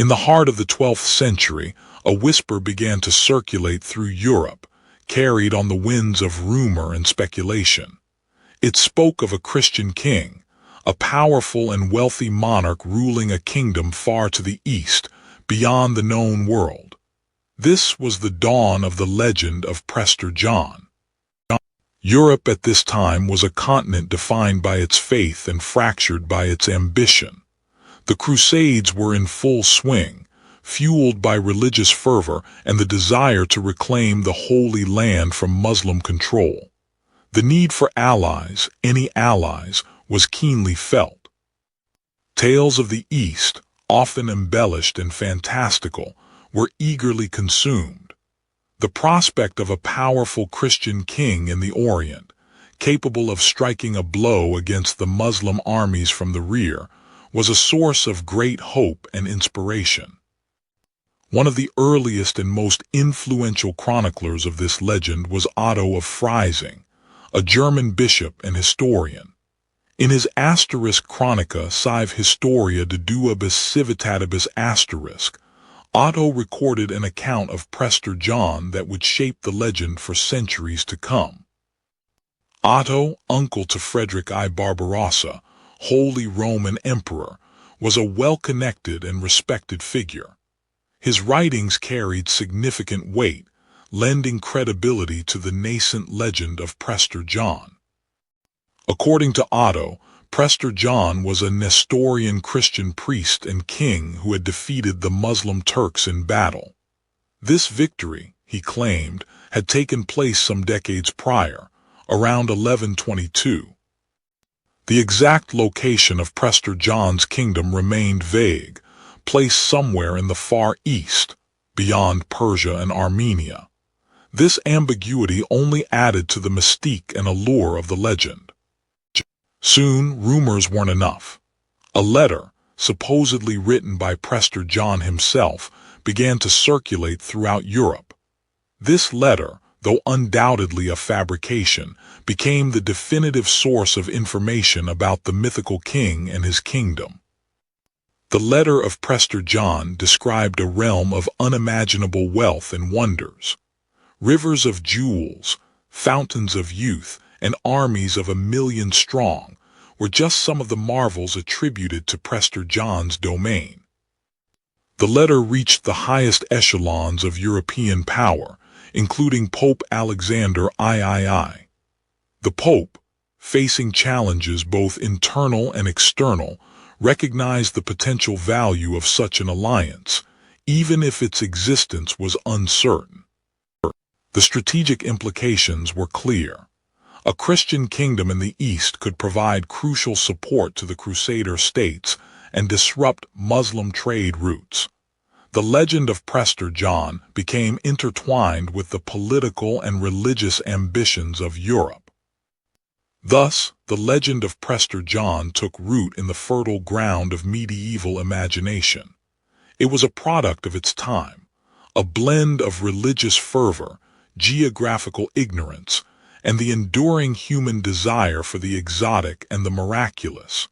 In the heart of the 12th century, a whisper began to circulate through Europe, carried on the winds of rumor and speculation. It spoke of a Christian king, a powerful and wealthy monarch ruling a kingdom far to the east, beyond the known world. This was the dawn of the legend of Prester John. Europe at this time was a continent defined by its faith and fractured by its ambition. The Crusades were in full swing, fueled by religious fervor and the desire to reclaim the Holy Land from Muslim control. The need for allies, any allies, was keenly felt. Tales of the East, often embellished and fantastical, were eagerly consumed. The prospect of a powerful Christian king in the Orient, capable of striking a blow against the Muslim armies from the rear, was a source of great hope and inspiration. One of the earliest and most influential chroniclers of this legend was Otto of Freising, a German bishop and historian. In his asterisk Chronica Sive Historia de Duibus Civitatibus asterisk, Otto recorded an account of Prester John that would shape the legend for centuries to come. Otto, uncle to Frederick I Barbarossa, Holy Roman Emperor, was a well-connected and respected figure. His writings carried significant weight, lending credibility to the nascent legend of Prester John. According to Otto, Prester John was a Nestorian Christian priest and king who had defeated the Muslim Turks in battle. This victory, he claimed, had taken place some decades prior, around 1122. The exact location of Prester John's kingdom remained vague, placed somewhere in the Far East, beyond Persia and Armenia. This ambiguity only added to the mystique and allure of the legend. Soon, rumors weren't enough. A letter, supposedly written by Prester John himself, began to circulate throughout Europe. This letter, though undoubtedly a fabrication, became the definitive source of information about the mythical king and his kingdom. The letter of Prester John described a realm of unimaginable wealth and wonders. Rivers of jewels, fountains of youth, and armies of 1,000,000 strong were just some of the marvels attributed to Prester John's domain. The letter reached the highest echelons of European power, including Pope Alexander III. The Pope, facing challenges both internal and external, recognized the potential value of such an alliance, even if its existence was uncertain. The strategic implications were clear. A Christian kingdom in the East could provide crucial support to the Crusader states and disrupt Muslim trade routes. The legend of Prester John became intertwined with the political and religious ambitions of Europe. Thus, the legend of Prester John took root in the fertile ground of medieval imagination. It was a product of its time, a blend of religious fervor, geographical ignorance, and the enduring human desire for the exotic and the miraculous.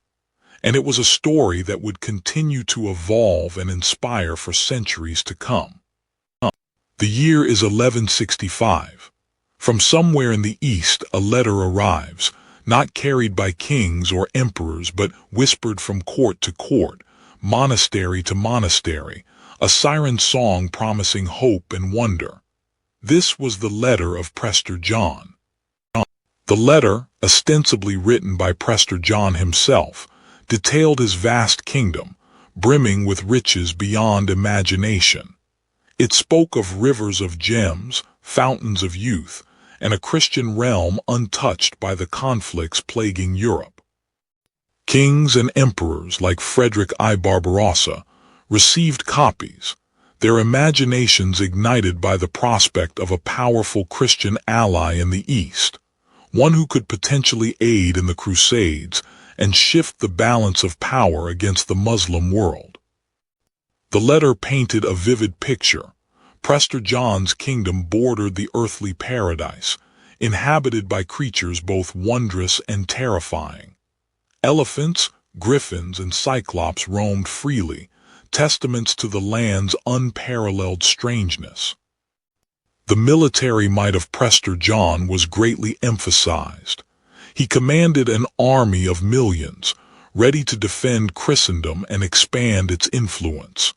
And it was a story that would continue to evolve and inspire for centuries to come. The year is 1165. From somewhere in the East, a letter arrives, not carried by kings or emperors, but whispered from court to court, monastery to monastery, a siren song promising hope and wonder. This was the letter of Prester John. The letter, ostensibly written by Prester John himself, detailed his vast kingdom, brimming with riches beyond imagination. It spoke of rivers of gems, fountains of youth, and a Christian realm untouched by the conflicts plaguing Europe. Kings and emperors like Frederick I Barbarossa received copies, their imaginations ignited by the prospect of a powerful Christian ally in the East, one who could potentially aid in the Crusades and shift the balance of power against the Muslim world. The letter painted a vivid picture. Prester John's kingdom bordered the earthly paradise, inhabited by creatures both wondrous and terrifying. Elephants, griffins, and cyclops roamed freely, testaments to the land's unparalleled strangeness. The military might of Prester John was greatly emphasized. He commanded an army of millions, ready to defend Christendom and expand its influence.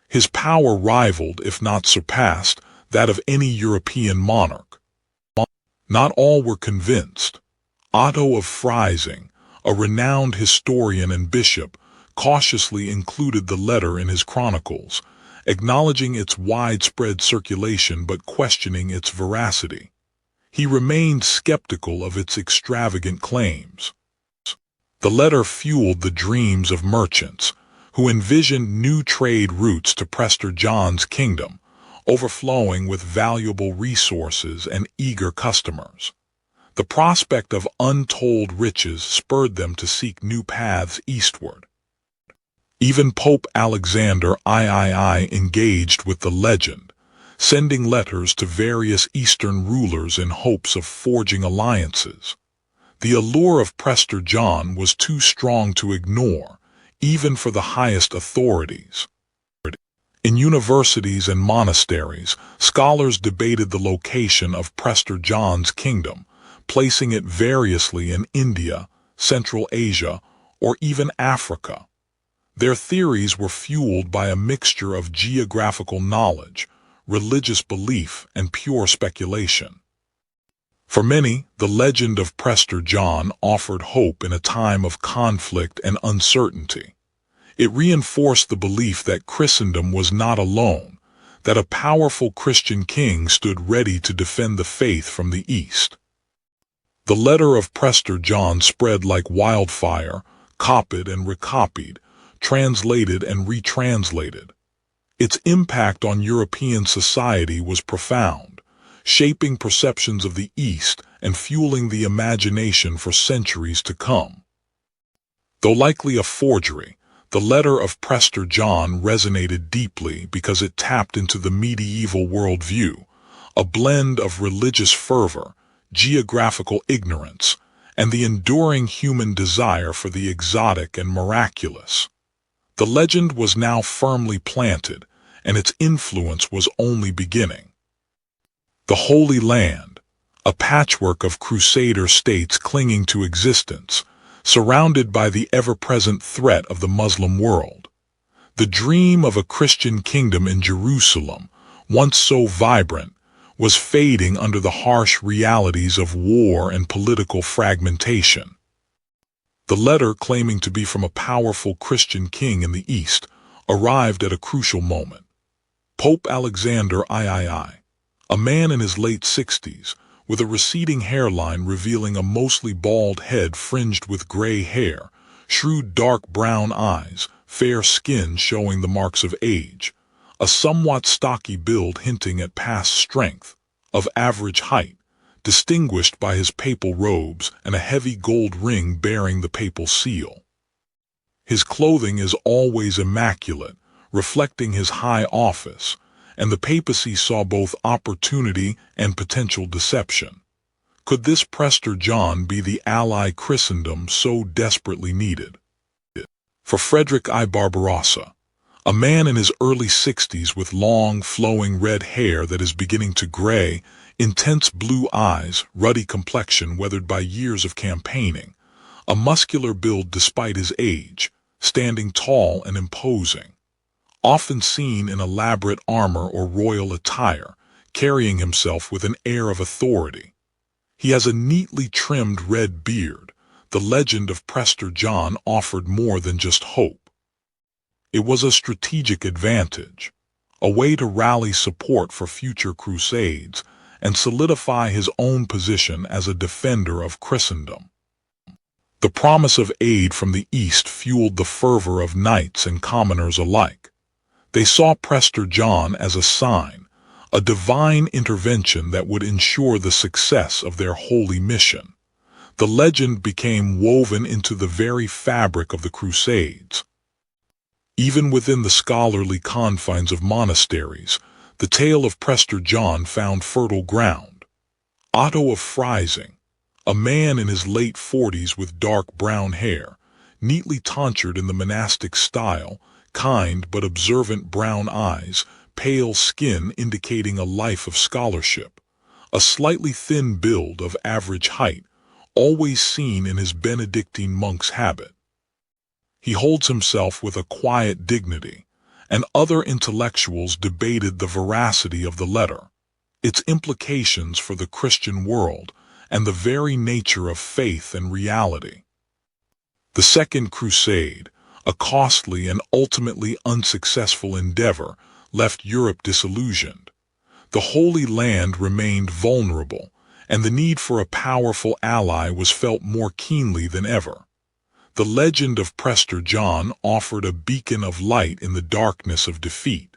His power rivaled, if not surpassed, that of any European monarch. Not all were convinced. Otto of Freising, a renowned historian and bishop, cautiously included the letter in his chronicles, acknowledging its widespread circulation but questioning its veracity. He remained skeptical of its extravagant claims. The letter fueled the dreams of merchants, who envisioned new trade routes to Prester John's kingdom, overflowing with valuable resources and eager customers. The prospect of untold riches spurred them to seek new paths eastward. Even Pope Alexander III engaged with the legend, sending letters to various Eastern rulers in hopes of forging alliances. The allure of Prester John was too strong to ignore, even for the highest authorities. In universities and monasteries, scholars debated the location of Prester John's kingdom, placing it variously in India, Central Asia, or even Africa. Their theories were fueled by a mixture of geographical knowledge, religious belief, and pure speculation. For many, the legend of Prester John offered hope in a time of conflict and uncertainty. It reinforced the belief that Christendom was not alone, that a powerful Christian king stood ready to defend the faith from the East. The letter of Prester John spread like wildfire, copied and recopied, translated and retranslated. Its impact on European society was profound, shaping perceptions of the East and fueling the imagination for centuries to come. Though likely a forgery, the letter of Prester John resonated deeply because it tapped into the medieval worldview, a blend of religious fervor, geographical ignorance, and the enduring human desire for the exotic and miraculous. The legend was now firmly planted, and its influence was only beginning. The Holy Land, a patchwork of crusader states clinging to existence, surrounded by the ever-present threat of the Muslim world. The dream of a Christian kingdom in Jerusalem, once so vibrant, was fading under the harsh realities of war and political fragmentation. The letter, claiming to be from a powerful Christian king in the East, arrived at a crucial moment. Pope Alexander III, a man in his late 60s, with a receding hairline revealing a mostly bald head fringed with gray hair, shrewd dark brown eyes, fair skin showing the marks of age, a somewhat stocky build hinting at past strength, of average height, distinguished by his papal robes and a heavy gold ring bearing the papal seal. His clothing is always immaculate, reflecting his high office, and the papacy saw both opportunity and potential deception. Could this Prester John be the ally Christendom so desperately needed? For Frederick I. Barbarossa, a man in his early 60s with long, flowing red hair that is beginning to gray, intense blue eyes, ruddy complexion weathered by years of campaigning, a muscular build despite his age, standing tall and imposing, often seen in elaborate armor or royal attire, carrying himself with an air of authority. He has a neatly trimmed red beard. The legend of Prester John offered more than just hope. It was a strategic advantage, a way to rally support for future crusades and solidify his own position as a defender of Christendom. The promise of aid from the East fueled the fervor of knights and commoners alike. They saw Prester John as a sign, a divine intervention that would ensure the success of their holy mission. The legend became woven into the very fabric of the Crusades. Even within the scholarly confines of monasteries, the tale of Prester John found fertile ground. Otto of Freising, a man in his late 40s with dark brown hair, neatly tonsured in the monastic style, kind but observant brown eyes, pale skin indicating a life of scholarship, a slightly thin build of average height, always seen in his Benedictine monk's habit. He holds himself with a quiet dignity, and other intellectuals debated the veracity of the letter, its implications for the Christian world, and the very nature of faith and reality. The Second Crusade, a costly and ultimately unsuccessful endeavor, left Europe disillusioned. The Holy Land remained vulnerable, and the need for a powerful ally was felt more keenly than ever. The legend of Prester John offered a beacon of light in the darkness of defeat.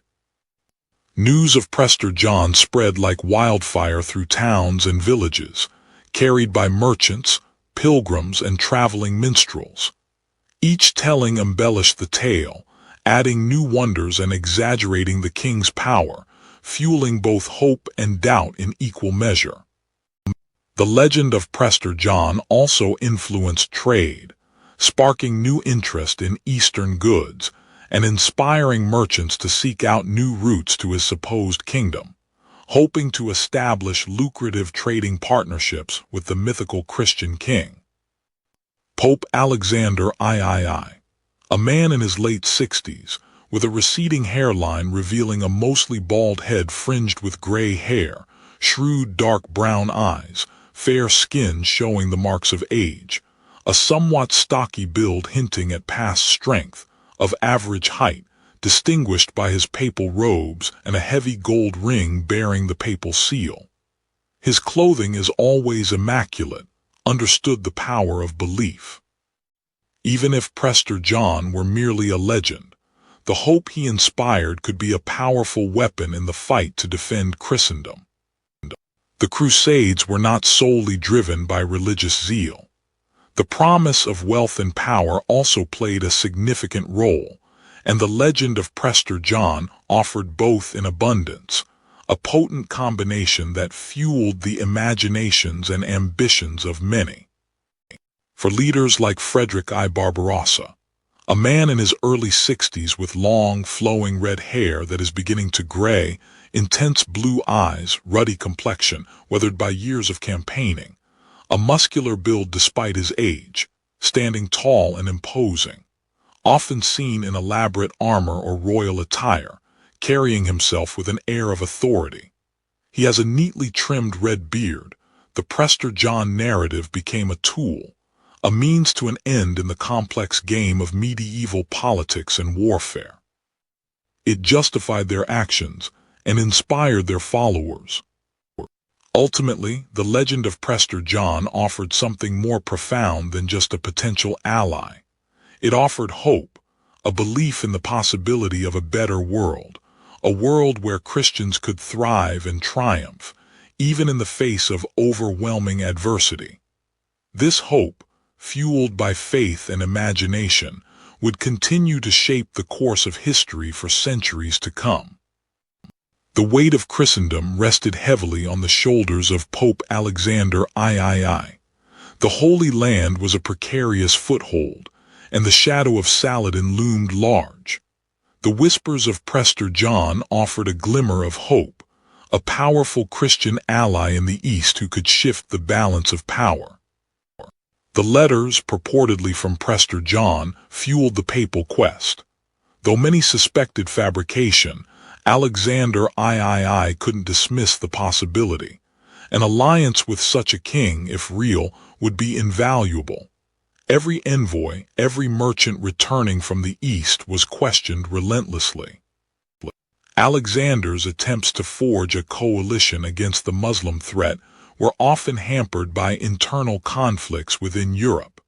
News of Prester John spread like wildfire through towns and villages, carried by merchants, pilgrims, and traveling minstrels. Each telling embellished the tale, adding new wonders and exaggerating the king's power, fueling both hope and doubt in equal measure. The legend of Prester John also influenced trade, sparking new interest in Eastern goods and inspiring merchants to seek out new routes to his supposed kingdom, hoping to establish lucrative trading partnerships with the mythical Christian king. Pope Alexander III, a man in his late 60s, with a receding hairline revealing a mostly bald head fringed with gray hair, shrewd dark brown eyes, fair skin showing the marks of age, a somewhat stocky build hinting at past strength, of average height, distinguished by his papal robes and a heavy gold ring bearing the papal seal. His clothing is always immaculate, understood the power of belief. Even if Prester John were merely a legend, the hope he inspired could be a powerful weapon in the fight to defend Christendom. The Crusades were not solely driven by religious zeal. The promise of wealth and power also played a significant role, and the legend of Prester John offered both in abundance, a potent combination that fueled the imaginations and ambitions of many. For leaders like Frederick I. Barbarossa, a man in his early 60s with long, flowing red hair that is beginning to gray, intense blue eyes, ruddy complexion, weathered by years of campaigning, a muscular build despite his age, standing tall and imposing, often seen in elaborate armor or royal attire, carrying himself with an air of authority. He has a neatly trimmed red beard. The Prester John narrative became a tool, a means to an end in the complex game of medieval politics and warfare. It justified their actions and inspired their followers. Ultimately, the legend of Prester John offered something more profound than just a potential ally. It offered hope, a belief in the possibility of a better world, a world where Christians could thrive and triumph, even in the face of overwhelming adversity. This hope, fueled by faith and imagination, would continue to shape the course of history for centuries to come. The weight of Christendom rested heavily on the shoulders of Pope Alexander III. The Holy Land was a precarious foothold, and the shadow of Saladin loomed large. The whispers of Prester John offered a glimmer of hope, a powerful Christian ally in the East who could shift the balance of power. The letters, purportedly from Prester John, fueled the papal quest. Though many suspected fabrication, Alexander III couldn't dismiss the possibility. An alliance with such a king, if real, would be invaluable. Every envoy, every merchant returning from the East was questioned relentlessly. Alexander's attempts to forge a coalition against the Muslim threat were often hampered by internal conflicts within Europe.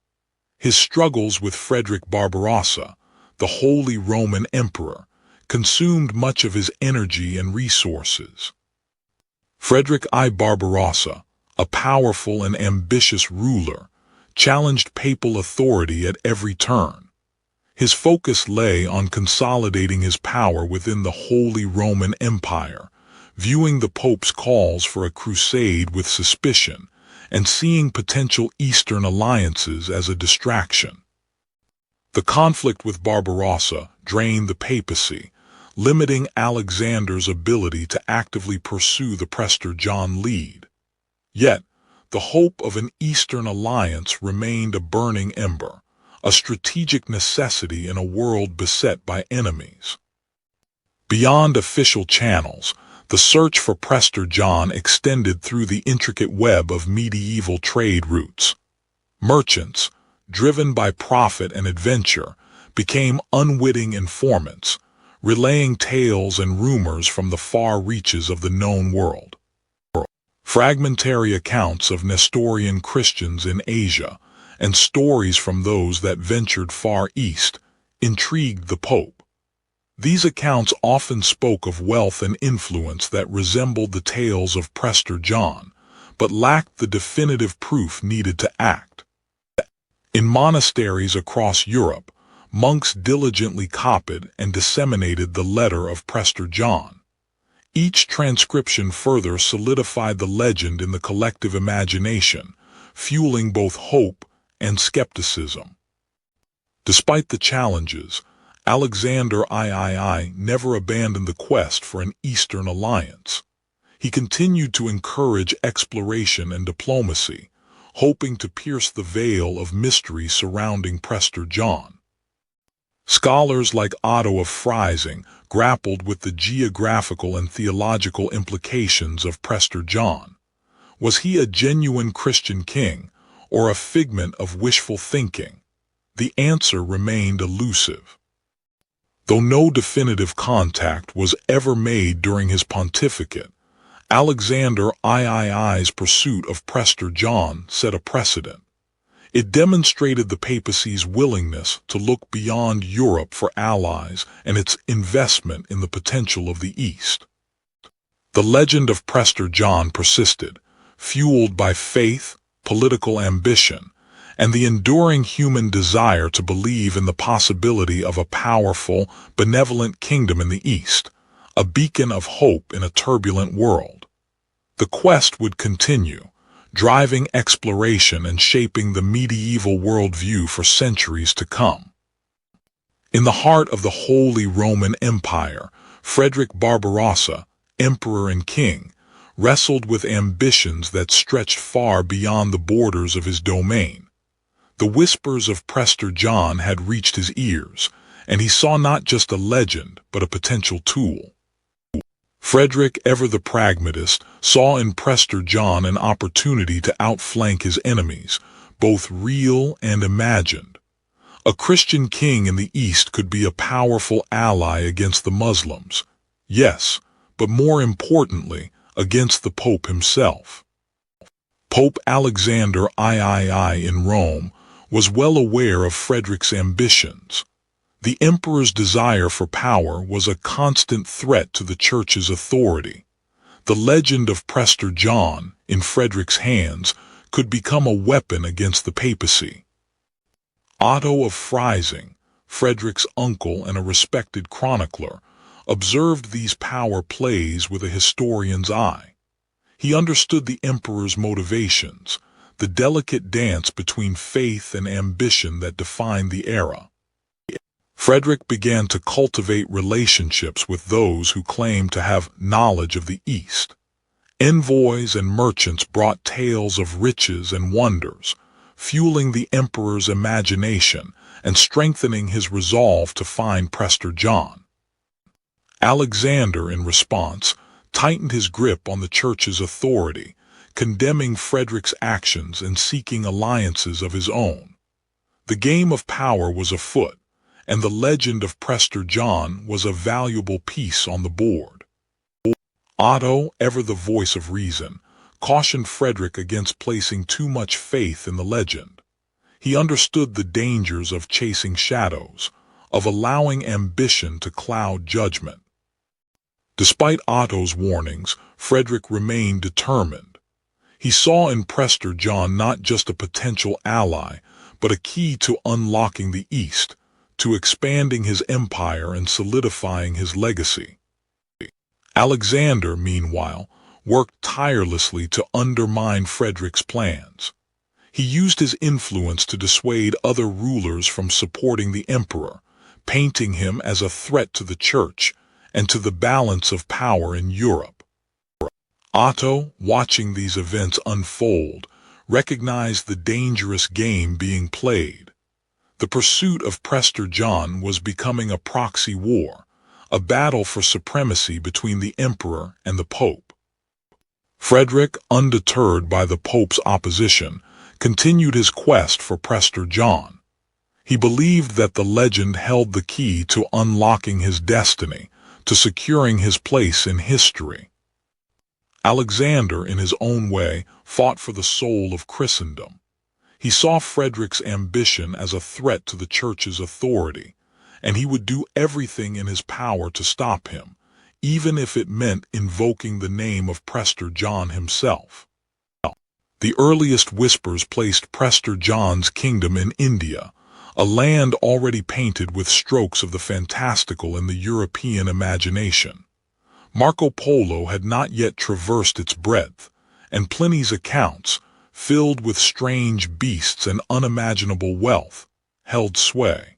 His struggles with Frederick Barbarossa, the Holy Roman Emperor, consumed much of his energy and resources. Frederick I. Barbarossa, a powerful and ambitious ruler, challenged papal authority at every turn. His focus lay on consolidating his power within the Holy Roman Empire, viewing the Pope's calls for a crusade with suspicion and seeing potential Eastern alliances as a distraction. The conflict with Barbarossa, drained the papacy, limiting Alexander's ability to actively pursue the Prester John lead. Yet, the hope of an Eastern alliance remained a burning ember, a strategic necessity in a world beset by enemies. Beyond official channels, the search for Prester John extended through the intricate web of medieval trade routes. Merchants, driven by profit and adventure, became unwitting informants, relaying tales and rumors from the far reaches of the known world. Fragmentary accounts of Nestorian Christians in Asia and stories from those that ventured far east intrigued the Pope. These accounts often spoke of wealth and influence that resembled the tales of Prester John, but lacked the definitive proof needed to act. In monasteries across Europe, monks diligently copied and disseminated the letter of Prester John. Each transcription further solidified the legend in the collective imagination, fueling both hope and skepticism. Despite the challenges, Alexander III never abandoned the quest for an Eastern alliance. He continued to encourage exploration and diplomacy, hoping to pierce the veil of mystery surrounding Prester John. Scholars like Otto of Freising grappled with the geographical and theological implications of Prester John. Was he a genuine Christian king, or a figment of wishful thinking? The answer remained elusive. Though no definitive contact was ever made during his pontificate, Alexander III's pursuit of Prester John set a precedent. It demonstrated the papacy's willingness to look beyond Europe for allies and its investment in the potential of the East. The legend of Prester John persisted, fueled by faith, political ambition, and the enduring human desire to believe in the possibility of a powerful, benevolent kingdom in the East, a beacon of hope in a turbulent world. The quest would continue, driving exploration and shaping the medieval worldview for centuries to come. In the heart of the Holy Roman Empire, Frederick Barbarossa, emperor and king, wrestled with ambitions that stretched far beyond the borders of his domain. The whispers of Prester John had reached his ears, and he saw not just a legend, but a potential tool. Frederick, ever the pragmatist, saw in Prester John an opportunity to outflank his enemies, both real and imagined. A Christian king in the East could be a powerful ally against the Muslims, yes, but more importantly, against the Pope himself. Pope Alexander III in Rome was well aware of Frederick's ambitions. The emperor's desire for power was a constant threat to the church's authority. The legend of Prester John, in Frederick's hands, could become a weapon against the papacy. Otto of Freising, Frederick's uncle and a respected chronicler, observed these power plays with a historian's eye. He understood the emperor's motivations, the delicate dance between faith and ambition that defined the era. Frederick began to cultivate relationships with those who claimed to have knowledge of the East. Envoys and merchants brought tales of riches and wonders, fueling the emperor's imagination and strengthening his resolve to find Prester John. Alexander, in response, tightened his grip on the church's authority, condemning Frederick's actions and seeking alliances of his own. The game of power was afoot, and the legend of Prester John was a valuable piece on the board. Otto, ever the voice of reason, cautioned Frederick against placing too much faith in the legend. He understood the dangers of chasing shadows, of allowing ambition to cloud judgment. Despite Otto's warnings, Frederick remained determined. He saw in Prester John not just a potential ally, but a key to unlocking the East, to expanding his empire and solidifying his legacy. Alexander, meanwhile, worked tirelessly to undermine Frederick's plans. He used his influence to dissuade other rulers from supporting the emperor, painting him as a threat to the church and to the balance of power in Europe. Otto, watching these events unfold, recognized the dangerous game being played. The pursuit of Prester John was becoming a proxy war, a battle for supremacy between the emperor and the pope. Frederick, undeterred by the pope's opposition, continued his quest for Prester John. He believed that the legend held the key to unlocking his destiny, to securing his place in history. Alexander, in his own way, fought for the soul of Christendom. He saw Frederick's ambition as a threat to the church's authority, and he would do everything in his power to stop him, even if it meant invoking the name of Prester John himself. The earliest whispers placed Prester John's kingdom in India, a land already painted with strokes of the fantastical in the European imagination. Marco Polo had not yet traversed its breadth, and Pliny's accounts, filled with strange beasts and unimaginable wealth, held sway.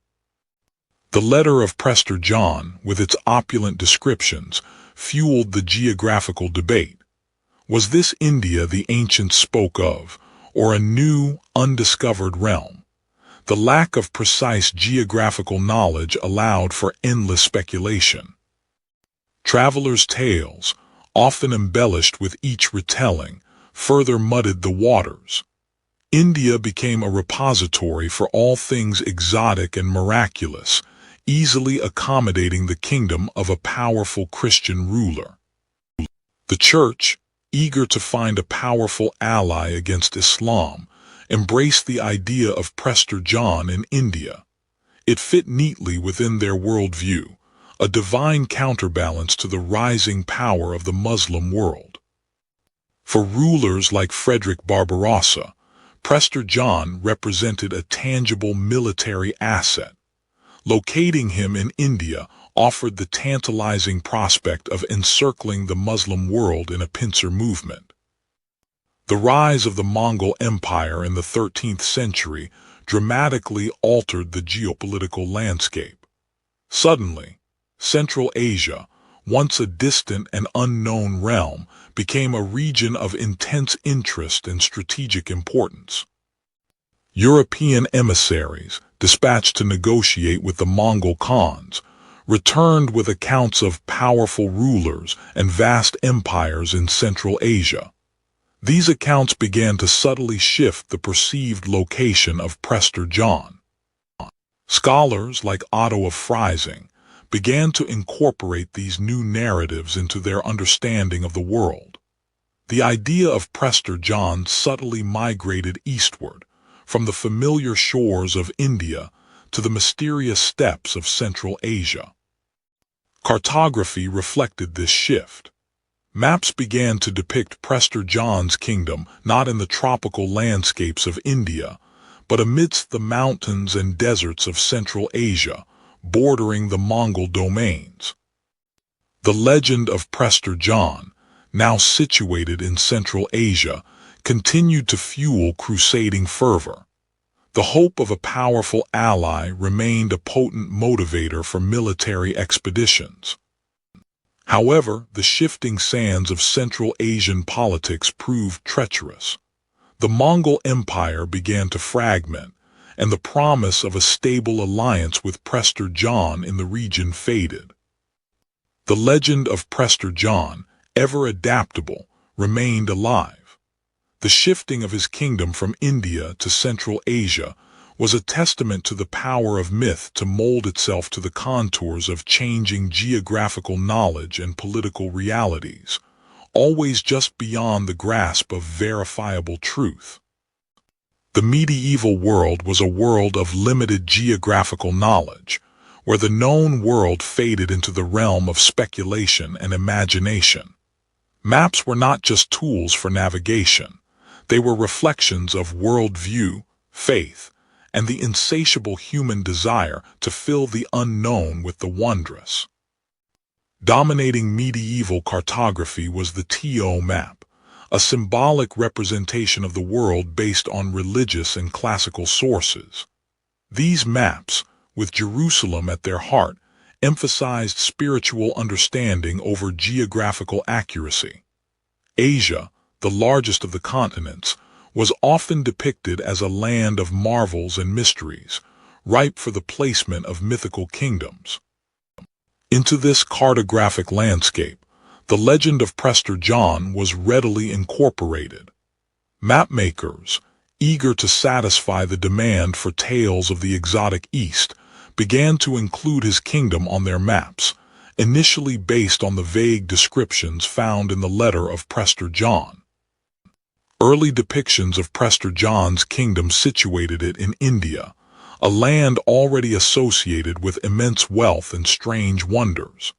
The letter of Prester John, with its opulent descriptions, fueled the geographical debate. Was this India the ancients spoke of, or a new, undiscovered realm? The lack of precise geographical knowledge allowed for endless speculation. Travelers' tales, often embellished with each retelling, further muddied the waters. India became a repository for all things exotic and miraculous, easily accommodating the kingdom of a powerful Christian ruler. The church, eager to find a powerful ally against Islam, embraced the idea of Prester John in India. It fit neatly within their worldview, a divine counterbalance to the rising power of the Muslim world. For rulers like Frederick Barbarossa, Prester John represented a tangible military asset. Locating him in India offered the tantalizing prospect of encircling the Muslim world in a pincer movement. The rise of the Mongol Empire in the 13th century dramatically altered the geopolitical landscape. Suddenly, Central Asia, once a distant and unknown realm, became a region of intense interest and strategic importance. European emissaries, dispatched to negotiate with the Mongol Khans, returned with accounts of powerful rulers and vast empires in Central Asia. These accounts began to subtly shift the perceived location of Prester John. Scholars like Otto of Freising began to incorporate these new narratives into their understanding of the world. The idea of Prester John subtly migrated eastward, from the familiar shores of India to the mysterious steppes of Central Asia. Cartography reflected this shift. Maps began to depict Prester John's kingdom not in the tropical landscapes of India, but amidst the mountains and deserts of Central Asia, bordering the Mongol domains. The legend of Prester John, now situated in Central Asia, continued to fuel crusading fervor. The hope of a powerful ally remained a potent motivator for military expeditions. However, the shifting sands of Central Asian politics proved treacherous. The Mongol Empire began to fragment, and the promise of a stable alliance with Prester John in the region faded. The legend of Prester John, ever adaptable, remained alive. The shifting of his kingdom from India to Central Asia was a testament to the power of myth to mold itself to the contours of changing geographical knowledge and political realities, always just beyond the grasp of verifiable truth. The medieval world was a world of limited geographical knowledge, where the known world faded into the realm of speculation and imagination. Maps were not just tools for navigation. They were reflections of worldview, faith, and the insatiable human desire to fill the unknown with the wondrous. Dominating medieval cartography was the TO map, a symbolic representation of the world based on religious and classical sources. These maps, with Jerusalem at their heart, emphasized spiritual understanding over geographical accuracy. Asia, the largest of the continents, was often depicted as a land of marvels and mysteries, ripe for the placement of mythical kingdoms. Into this cartographic landscape, the legend of Prester John was readily incorporated. Mapmakers, eager to satisfy the demand for tales of the exotic East, began to include his kingdom on their maps, initially based on the vague descriptions found in the letter of Prester John. Early depictions of Prester John's kingdom situated it in India, a land already associated with immense wealth and strange wonders.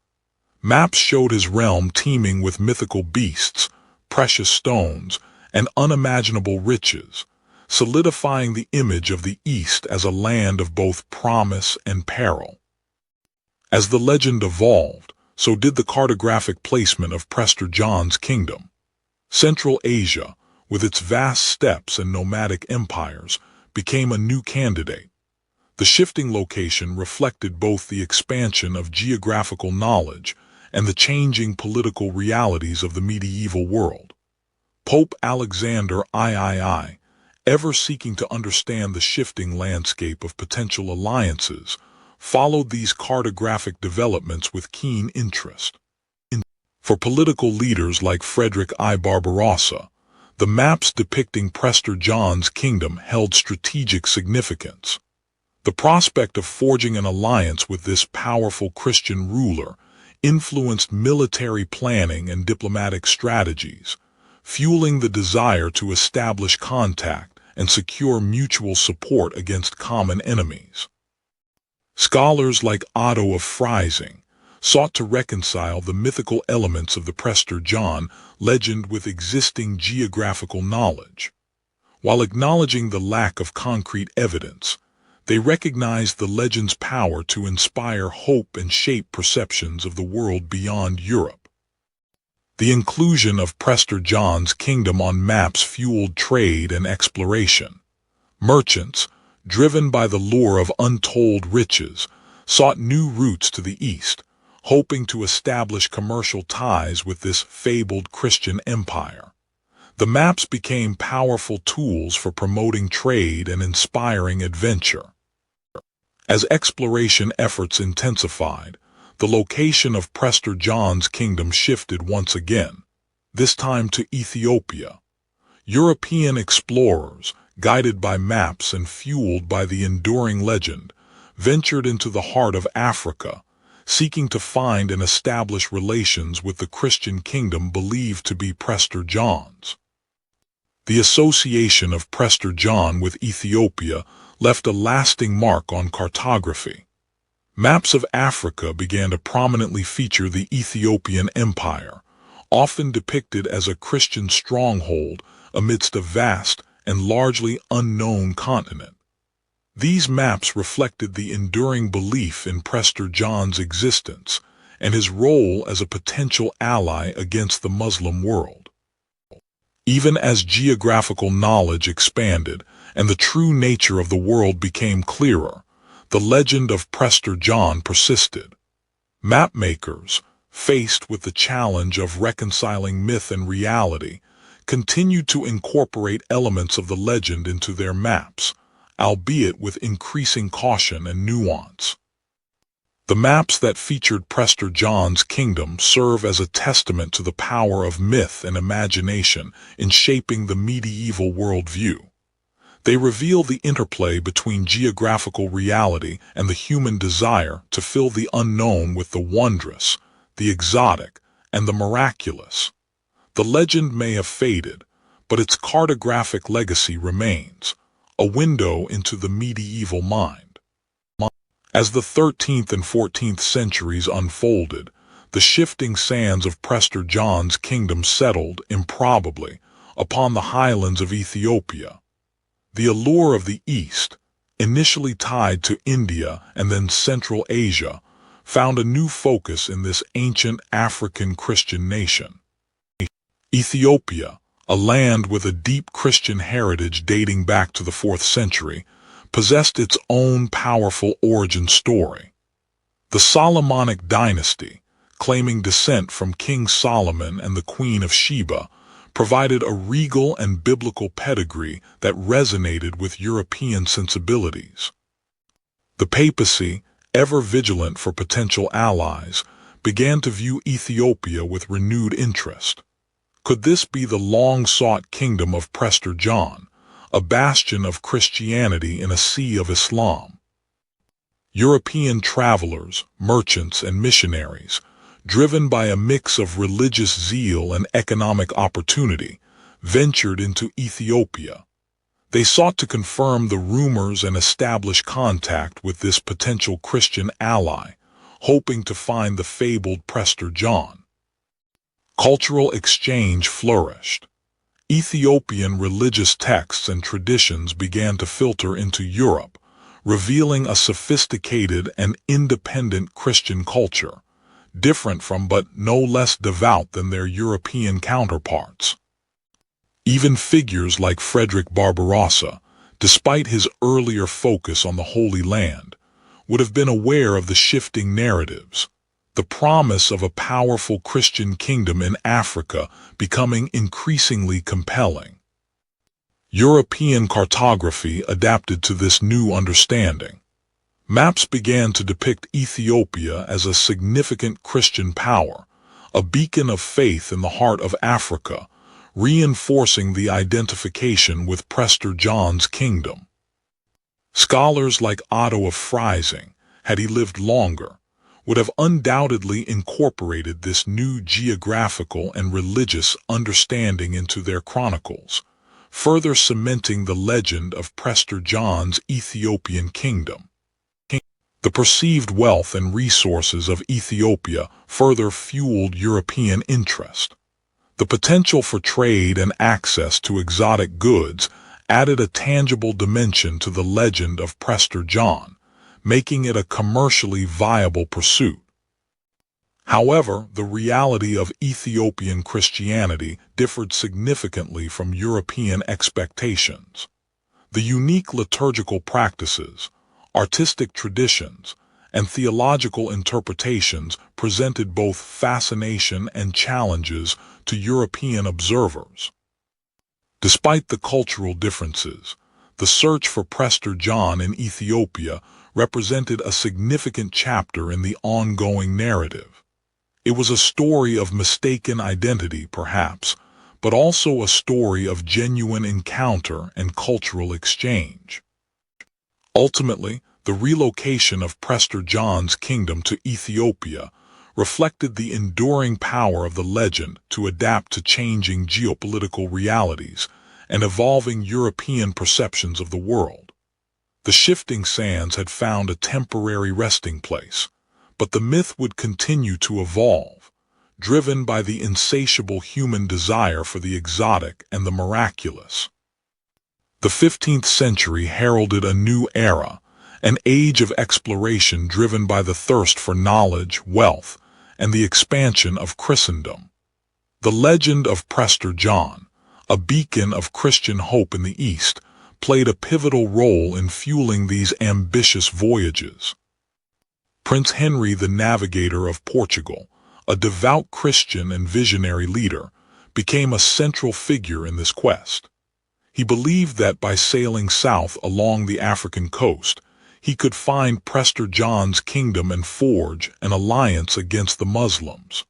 Maps showed his realm teeming with mythical beasts, precious stones, and unimaginable riches, solidifying the image of the East as a land of both promise and peril. As the legend evolved, so did the cartographic placement of Prester John's kingdom. Central Asia, with its vast steppes and nomadic empires, became a new candidate. The shifting location reflected both the expansion of geographical knowledge and the changing political realities of the medieval world. Pope Alexander III, ever seeking to understand the shifting landscape of potential alliances, followed these cartographic developments with keen interest. For political leaders like Frederick I. Barbarossa, the maps depicting Prester John's kingdom held strategic significance. The prospect of forging an alliance with this powerful Christian ruler influenced military planning and diplomatic strategies, fueling the desire to establish contact and secure mutual support against common enemies. Scholars like Otto of Freising sought to reconcile the mythical elements of the Prester John legend with existing geographical knowledge. While acknowledging the lack of concrete evidence, they recognized the legend's power to inspire hope and shape perceptions of the world beyond Europe. The inclusion of Prester John's kingdom on maps fueled trade and exploration. Merchants, driven by the lure of untold riches, sought new routes to the east, hoping to establish commercial ties with this fabled Christian empire. The maps became powerful tools for promoting trade and inspiring adventure. As exploration efforts intensified, the location of Prester John's kingdom shifted once again, this time to Ethiopia. European explorers, guided by maps and fueled by the enduring legend, ventured into the heart of Africa, seeking to find and establish relations with the Christian kingdom believed to be Prester John's. The association of Prester John with Ethiopia left a lasting mark on cartography. Maps of Africa began to prominently feature the Ethiopian Empire, often depicted as a Christian stronghold amidst a vast and largely unknown continent. These maps reflected the enduring belief in Prester John's existence and his role as a potential ally against the Muslim world. Even as geographical knowledge expanded and the true nature of the world became clearer, the legend of Prester John persisted. Mapmakers, faced with the challenge of reconciling myth and reality, continued to incorporate elements of the legend into their maps, albeit with increasing caution and nuance. The maps that featured Prester John's kingdom serve as a testament to the power of myth and imagination in shaping the medieval worldview. They reveal the interplay between geographical reality and the human desire to fill the unknown with the wondrous, the exotic, and the miraculous. The legend may have faded, but its cartographic legacy remains, a window into the medieval mind. As the 13th and 14th centuries unfolded, the shifting sands of Prester John's kingdom settled, improbably, upon the highlands of Ethiopia. The allure of the East, initially tied to India and then Central Asia, found a new focus in this ancient African Christian nation. Ethiopia, a land with a deep Christian heritage dating back to the 4th century, possessed its own powerful origin story. The Solomonic dynasty, claiming descent from King Solomon and the Queen of Sheba, provided a regal and biblical pedigree that resonated with European sensibilities. The papacy, ever vigilant for potential allies, began to view Ethiopia with renewed interest. Could this be the long-sought kingdom of Prester John, a bastion of Christianity in a sea of Islam? European travelers, merchants, and missionaries, driven by a mix of religious zeal and economic opportunity, ventured into Ethiopia. They sought to confirm the rumors and establish contact with this potential Christian ally, hoping to find the fabled Prester John. Cultural exchange flourished. Ethiopian religious texts and traditions began to filter into Europe, revealing a sophisticated and independent Christian culture, different from but no less devout than their European counterparts. Even figures like Frederick Barbarossa, despite his earlier focus on the Holy Land, would have been aware of the shifting narratives, the promise of a powerful Christian kingdom in Africa becoming increasingly compelling. European cartography adapted to this new understanding. Maps began to depict Ethiopia as a significant Christian power, a beacon of faith in the heart of Africa, reinforcing the identification with Prester John's kingdom. Scholars like Otto of Freising, had he lived longer, would have undoubtedly incorporated this new geographical and religious understanding into their chronicles, further cementing the legend of Prester John's Ethiopian kingdom. The perceived wealth and resources of Ethiopia further fueled European interest. The potential for trade and access to exotic goods added a tangible dimension to the legend of Prester John, making it a commercially viable pursuit. However, the reality of Ethiopian Christianity differed significantly from European expectations. The unique liturgical practices, artistic traditions, and theological interpretations presented both fascination and challenges to European observers. Despite the cultural differences, the search for Prester John in Ethiopia represented a significant chapter in the ongoing narrative. It was a story of mistaken identity, perhaps, but also a story of genuine encounter and cultural exchange. Ultimately, the relocation of Prester John's kingdom to Ethiopia reflected the enduring power of the legend to adapt to changing geopolitical realities and evolving European perceptions of the world. The shifting sands had found a temporary resting place, but the myth would continue to evolve, driven by the insatiable human desire for the exotic and the miraculous. The 15th century heralded a new era, an age of exploration driven by the thirst for knowledge, wealth, and the expansion of Christendom. The legend of Prester John, a beacon of Christian hope in the East, played a pivotal role in fueling these ambitious voyages. Prince Henry the Navigator of Portugal, a devout Christian and visionary leader, became a central figure in this quest. He believed that by sailing south along the African coast, he could find Prester John's kingdom and forge an alliance against the Muslims.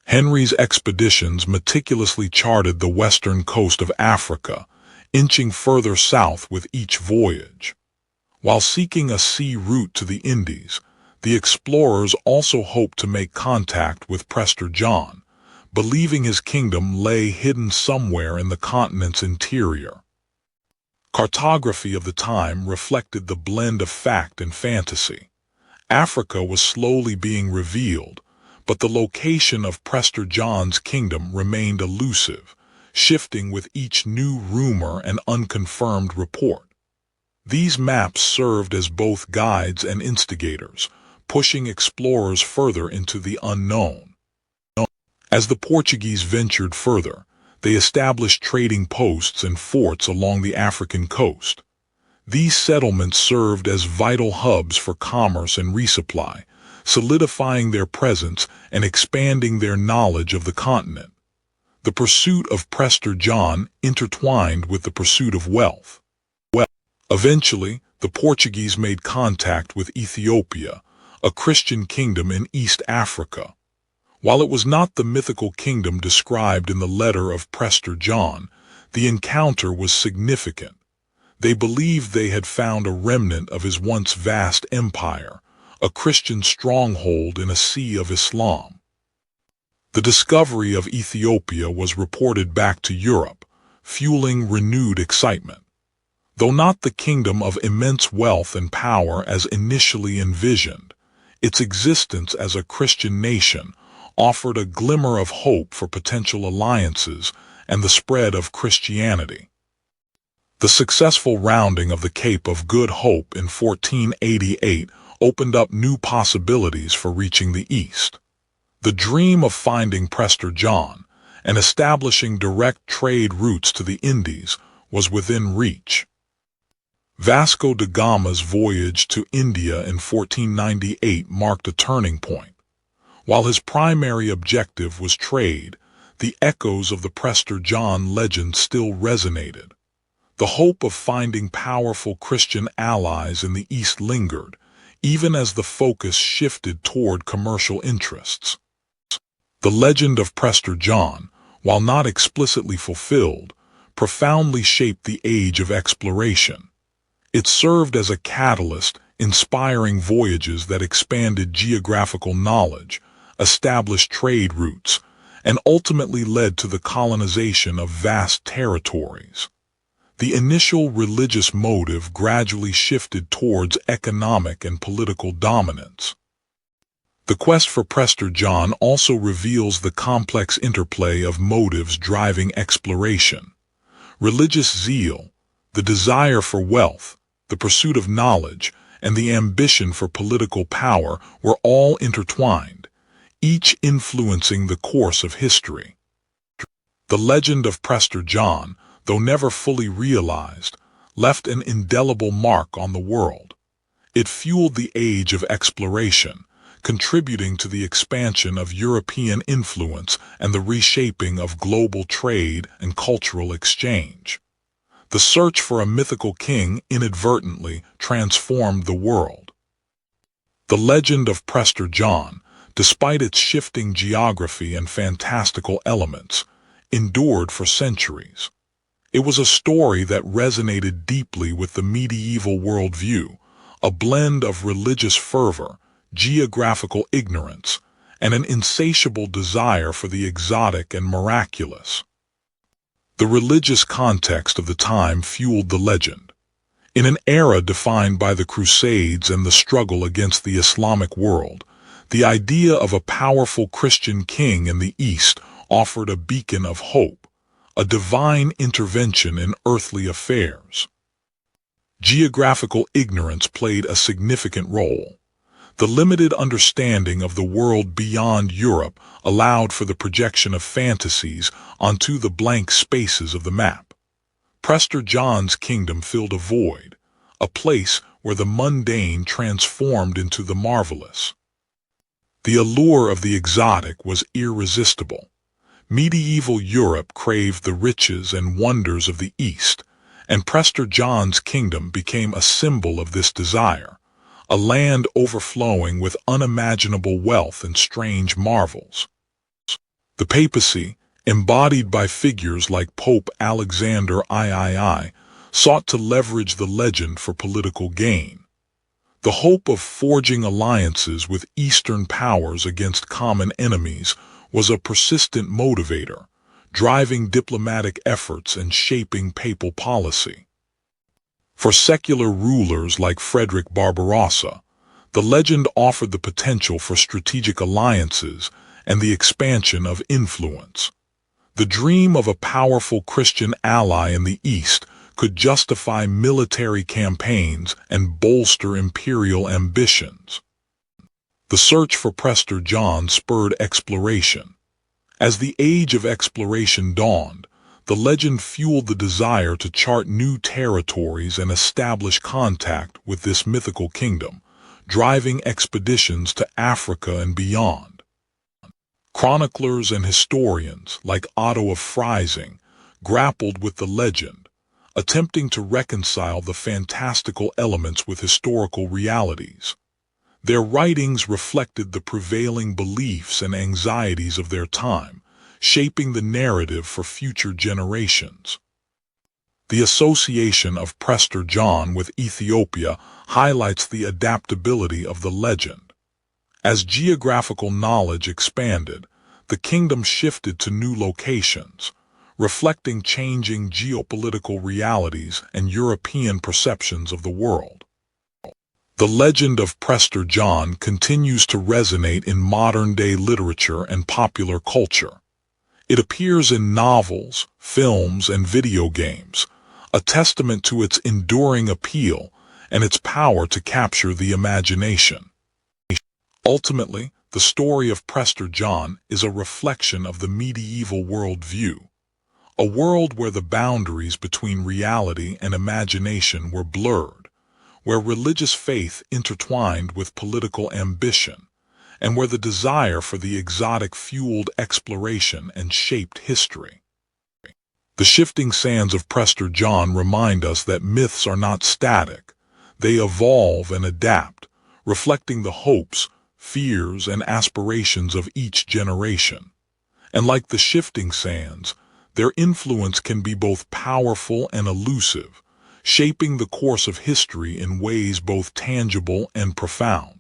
Henry's expeditions meticulously charted the western coast of Africa, inching further south with each voyage. While seeking a sea route to the Indies, the explorers also hoped to make contact with Prester John, believing his kingdom lay hidden somewhere in the continent's interior. Cartography of the time reflected the blend of fact and fantasy. Africa was slowly being revealed, but the location of Prester John's kingdom remained elusive, shifting with each new rumor and unconfirmed report. These maps served as both guides and instigators, pushing explorers further into the unknown. As the Portuguese ventured further, they established trading posts and forts along the African coast. These settlements served as vital hubs for commerce and resupply, solidifying their presence and expanding their knowledge of the continent. The pursuit of Prester John intertwined with the pursuit of wealth. Eventually, the Portuguese made contact with Ethiopia, a Christian kingdom in East Africa. While it was not the mythical kingdom described in the letter of Prester John, the encounter was significant. They believed they had found a remnant of his once vast empire, a Christian stronghold in a sea of Islam. The discovery of Ethiopia was reported back to Europe, fueling renewed excitement. Though not the kingdom of immense wealth and power as initially envisioned, its existence as a Christian nation offered a glimmer of hope for potential alliances and the spread of Christianity. The successful rounding of the Cape of Good Hope in 1488 opened up new possibilities for reaching the East. The dream of finding Prester John and establishing direct trade routes to the Indies was within reach. Vasco da Gama's voyage to India in 1498 marked a turning point. While his primary objective was trade, the echoes of the Prester John legend still resonated. The hope of finding powerful Christian allies in the East lingered, even as the focus shifted toward commercial interests. The legend of Prester John, while not explicitly fulfilled, profoundly shaped the age of exploration. It served as a catalyst, inspiring voyages that expanded geographical knowledge, established trade routes, and ultimately led to the colonization of vast territories. The initial religious motive gradually shifted towards economic and political dominance. The quest for Prester John also reveals the complex interplay of motives driving exploration. Religious zeal, the desire for wealth, the pursuit of knowledge, and the ambition for political power were all intertwined, each influencing the course of history. The legend of Prester John, though never fully realized, left an indelible mark on the world. It fueled the age of exploration, contributing to the expansion of European influence and the reshaping of global trade and cultural exchange. The search for a mythical king inadvertently transformed the world. The legend of Prester John, despite its shifting geography and fantastical elements, endured for centuries. It was a story that resonated deeply with the medieval worldview, a blend of religious fervor, geographical ignorance, and an insatiable desire for the exotic and miraculous. The religious context of the time fueled the legend. In an era defined by the Crusades and the struggle against the Islamic world, the idea of a powerful Christian king in the East offered a beacon of hope, a divine intervention in earthly affairs. Geographical ignorance played a significant role. The limited understanding of the world beyond Europe allowed for the projection of fantasies onto the blank spaces of the map. Prester John's kingdom filled a void, a place where the mundane transformed into the marvelous. The allure of the exotic was irresistible. Medieval Europe craved the riches and wonders of the East, and Prester John's kingdom became a symbol of this desire, a land overflowing with unimaginable wealth and strange marvels. The papacy, embodied by figures like Pope Alexander III, sought to leverage the legend for political gain. The hope of forging alliances with Eastern powers against common enemies was a persistent motivator, driving diplomatic efforts and shaping papal policy. For secular rulers like Frederick Barbarossa, the legend offered the potential for strategic alliances and the expansion of influence. The dream of a powerful Christian ally in the East could justify military campaigns and bolster imperial ambitions. The search for Prester John spurred exploration. As the age of exploration dawned, The legend fueled the desire to chart new territories and establish contact with this mythical kingdom, driving expeditions to Africa and beyond. Chroniclers and historians, like Otto of Freising, grappled with the legend, attempting to reconcile the fantastical elements with historical realities. Their writings reflected the prevailing beliefs and anxieties of their time, shaping the narrative for future generations. The association of Prester John with Ethiopia highlights the adaptability of the legend. As geographical knowledge expanded, the kingdom shifted to new locations, reflecting changing geopolitical realities and European perceptions of the world. The legend of Prester John continues to resonate in modern-day literature and popular culture. It appears in novels, films, and video games, a testament to its enduring appeal and its power to capture the imagination. Ultimately, the story of Prester John is a reflection of the medieval worldview, a world where the boundaries between reality and imagination were blurred, where religious faith intertwined with political ambition, and where the desire for the exotic fueled exploration and shaped history. The shifting sands of Prester John remind us that myths are not static. They evolve and adapt, reflecting the hopes, fears, and aspirations of each generation. And like the shifting sands, their influence can be both powerful and elusive, shaping the course of history in ways both tangible and profound.